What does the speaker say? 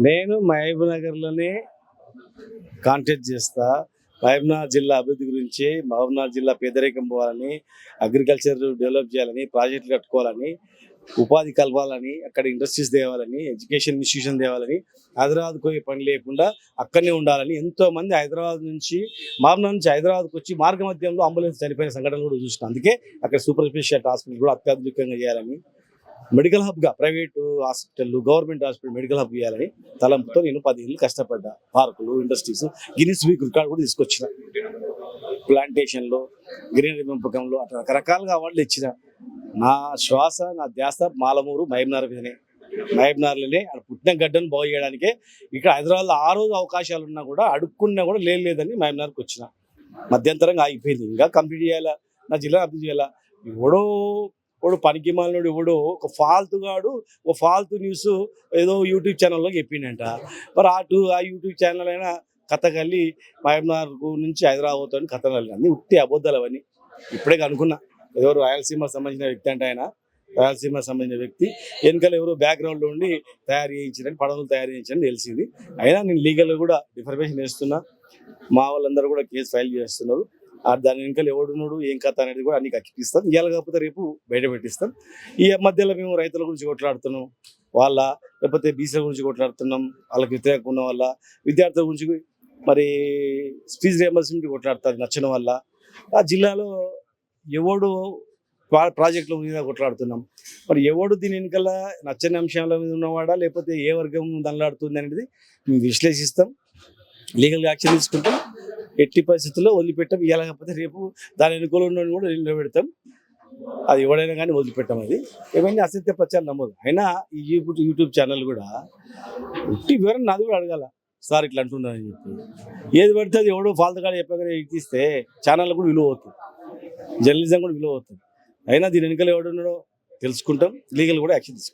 నేను మహబూబ్‌నగర్‌లోనే కాంటాక్ట్ చేస్తా. మహబూబ్‌నగర్ జిల్లా అభివృద్ధి గురించి, మహబూబ్‌నగర్ జిల్లా పేదరికం పోవాలని, అగ్రికల్చర్ డెవలప్ చేయాలని, ప్రాజెక్టులు కట్టుకోవాలని, ఉపాధి కలపాలని, అక్కడ ఇండస్ట్రీస్ తేవాలని, ఎడ్యుకేషన్ ఇన్స్టిట్యూషన్ తేవాలని, హైదరాబాద్‌కి పోయే పని లేకుండా అక్కడనే ఉండాలని ఎంతోమంది హైదరాబాద్ నుంచి మహబూబ్‌నగర్ నుంచి హైదరాబాద్‌కి వచ్చి మార్గ మధ్యంలో అంబులెన్స్ చనిపోయిన సంఘటనలు కూడా చూసినా. అందుకే అక్కడ సూపర్ స్పెషాలిటీ హాస్పిటల్ కూడా అత్యాధునికంగా చేయాలని, మెడికల్ హబ్గా private hospital, government hospital medical hub చేయాలని తలంపుతో నేను 10 ఏళ్ళు కష్టపడ్డా. పార్కులు, ఇండస్ట్రీస్, గిన్నిస్ బుక్ రికార్డు కూడా తీసుకొచ్చిన. ప్లాంటేషన్లో, గ్రీనరీ పెంపకంలో అట్లా రకరకాలుగా అవార్డులు ఇచ్చిన. నా శ్వాస, నా ధ్యాస మాలమూరు మహబూబ్‌నగర్ మీదనే. మహబూబ్‌నగర్లోనే పుట్టిన గడ్డను బాగు చేయడానికే. ఇక్కడ హైదరాబాద్లో ఆ రోజు అవకాశాలు ఉన్నా కూడా అడుక్కున్నా కూడా లేదని మహబూబ్‌నగర్కి వచ్చిన. మధ్యంతరంగా ఆగిపోయింది. ఇంకా కంప్లీట్ చేయాలా, నా జిల్లా అభివృద్ధి చేయాలా. ఎవడో పనికి మాలినోడు ఎవడో ఒక ఫాల్తుగాడు ఒక ఫాల్తు న్యూస్ ఏదో యూట్యూబ్ ఛానల్లో చెప్పిండంట. మరి ఆ యూట్యూబ్ ఛానల్ అయినా కథకల్లి మహబూబ్‌నగర్ నుంచి హైదరాబాద్ పోతాడని కథలు అన్నీ ఉట్టి అబద్ధాలు అవన్నీ. ఇప్పుడే అనుకున్నా ఎవరు రాయలసీమ సంబంధించిన వ్యక్తి అంటే ఆయన రాయలసీమ సంబంధించిన వ్యక్తి వెనకాల ఎవరో బ్యాక్గ్రౌండ్లో ఉండి తయారు చేయించారని, పడవలు తయారు చేయించారని తెలిసింది. అయినా నేను లీగల్గా కూడా డిఫర్మేషన్ వేస్తున్నా. మా వాళ్ళందరూ కూడా కేసు ఫైల్ చేస్తున్నారు. దాని వెనకాల ఎవడున్నాడు, ఏం కథ అనేది కూడా అన్ని అక్కిపిస్తాం. ఇవాళ కాకపోతే రేపు బయట పెట్టిస్తాం. ఈ మధ్యలో మేము రైతుల గురించి కొట్లాడుతున్నాం, లేకపోతే బీసీల గురించి కొట్లాడుతున్నాం, వాళ్ళకి వ్యతిరేకంగా ఉన్న వల్ల, విద్యార్థుల గురించి మరి ఫీజు రియంబర్స్మెంట్ కొట్లాడుతారు నచ్చడం వల్ల. ఆ జిల్లాలో ఎవడు ప్రాజెక్టుల మీద కొట్లాడుతున్నాం. మరి ఎవడు దీని వెనకాల నచ్చని అంశాల మీద ఉన్నవాడా, లేకపోతే ఏ వర్గం దండలాడుతుంది అనేది మేము విశ్లేషిస్తాం, లీగల్గా యాక్షన్ తీసుకుంటాం. ఎట్టి పరిస్థితుల్లో వదిలిపెట్టాం. ఇవాళ కాకపోతే రేపు దాని వెనుకలు ఉన్న కూడా నిలబెడతాం. అది ఎవడైనా కానీ వదిలిపెట్టాం. అది ఏమైనా అసత్య ప్రచారం నమ్మదు. అయినా ఈ యూట్యూబ్ ఛానల్ కూడా ఉట్టి వివరణ నాది కూడా అడగాల, సార్ ఇట్లా అంటున్నారని చెప్పి. ఏది పడితే అది ఎవడో ఫాల్తుగా చెప్పగానే ఇస్తే ఛానల్ కూడా విలువ అవుతుంది, జర్నలిజం కూడా విలువ అవుతుంది. అయినా దీని వెనుకలు ఎవడున్నాడో తెలుసుకుంటాం, లీగల్ కూడా యాక్షన్ తీసుకుంటాం.